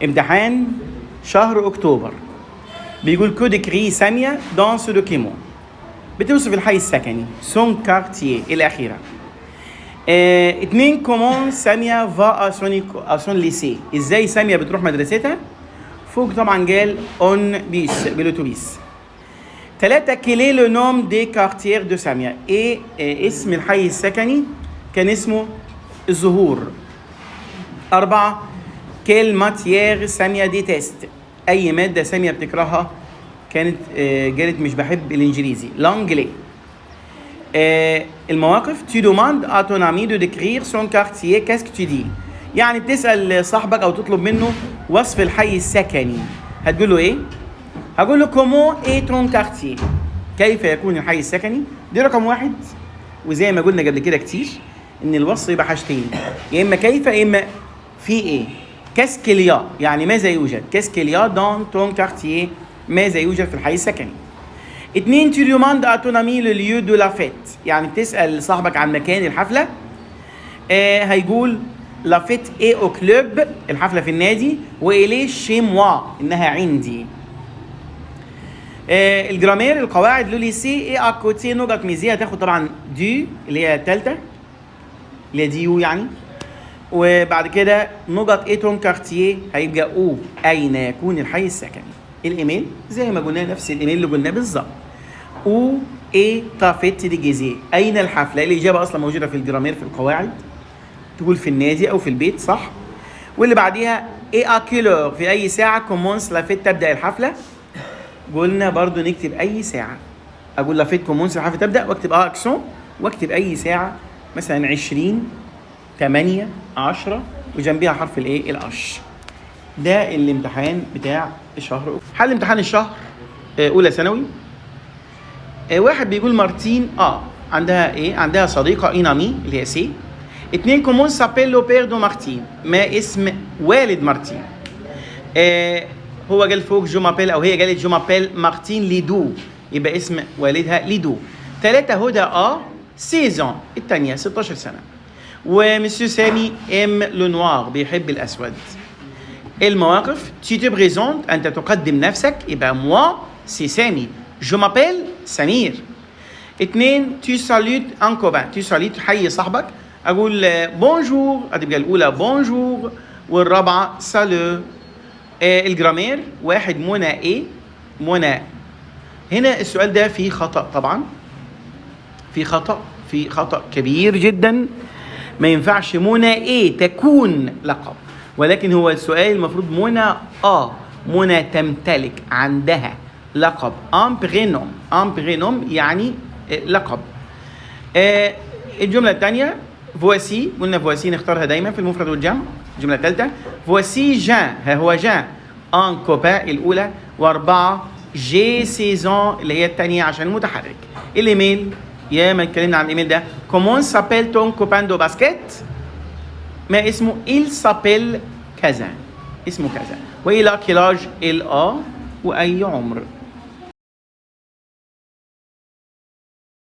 امتحان شهر أكتوبر بيقول كو ديكري سامية دون سو دوكيمون. بتوصف الحي السكني سون كارتيه الأخيرة. 2 كومون سامية فا أسون ليسي. ازاي سامية بتروح مدرستها؟ فوق طبعا قال اون بيس بالأتوبيس. 3 كيلي لو نوم دي كارتير دو سامية. اسم الحي السكني كان اسمه الزهور. 4 كيل ماتيير سامية دي تيست. أي مادة سامية بتكرهها؟ كانت قالت مش بحب الإنجليزي لانجلي. المواقف tu demandes à ton ami de décrire son quartier, qu'est-ce que tu dis؟ يعني بتسأل صاحبك أو تطلب منه وصف الحي السكني، هتقول له إيه؟ هقول له comment est ton quartier؟ كيف يكون الحي السكني؟ دي رقم 1. وزي ما قلنا قبل كده كتير إن الوصف يبقى حاجتين، يا إما كيف يا إما في إيه. qu'est-ce qu'il y a يعني ماذا يوجد؟ qu'est-ce qu'il y a dans ton quartier؟ ماذا يوجد في الحي السكني. 2 tu demandes à ton ami le lieu de la fête. يعني بتسأل صاحبك عن مكان الحفلة. هيقول la fête est au club. الحفلة في النادي. وإليه chez moi إنها عندي. الجرامير القواعد لو ليسي et à côté نقط ميزية هتاخد طبعا دي اللي هي التالتة اللي هي ديو يعني. وبعد كده نقط et ton quartier هيبقى او أين يكون الحي السكني. الايميل زي ما قلنا نفس الايميل اللي قلناه بالظبط. او اي تافيت دي جيزي اين الحفله؟ الاجابه اصلا موجوده في الجرامير في القواعد، تقول في النادي او في البيت صح. واللي بعديها اي اكيلور في اي ساعه كومونس لافيت تبدا الحفله. قلنا برضو نكتب اي ساعه، اقول لافيت كومونس الحفله تبدا واكتب اكسون واكتب اي ساعه مثلا 20 8 10 وجنبيها حرف الايه الاش. ده الامتحان بتاع الشهر. حل امتحان الشهر اولى ثانوي. واحد بيقول مارتين عندها ايه؟ عندها صديقه اينامي اللي هي سي. 2 كومون سابيل لو بير دو مارتين. ما اسم والد مارتين؟ هو قال فوق جو مابيل او هي قالت جو مابيل مارتين ليدو، يبقى اسم والدها ليدو. 3 هدى سيزون الثانيه 16 سنه. ومسيو سامي ام لو نوار بيحب الاسود. المواقف tu te présentes أنت تقدم نفسك يبقى moi c'est سامي. je m'appelle سمير. 2 tu salutes un copain. tu salutes تحيي صاحبك. أقول بونجور هتبقى الأولى بونجور والرابعة سالو. الجرامير 1 منى إيه؟ منى. هنا السؤال ده فيه خطأ طبعا، في خطأ كبير جدا. ما ينفعش منى إيه تكون لقب، ولكن هو السؤال المفروض منى تمتلك عندها لقب ان برينوم يعني لقب. الجملة الثانية فواسي، قلنا فواسي نختارها دايما في المفرد والجمع. الجملة الثالثة فواسي جان، ها هو جان ان كوبا الأولى. 4 جي سيزون اللي هي الثانية عشان المتحرك. الايميل يا ما اتكلمنا عن الايميل ده. كومون سابيل تون كوبان دو باسكيت؟ ما اسمه il s'appelle كذا، اسمه كذا. وإلى كيلاج وأي عمر.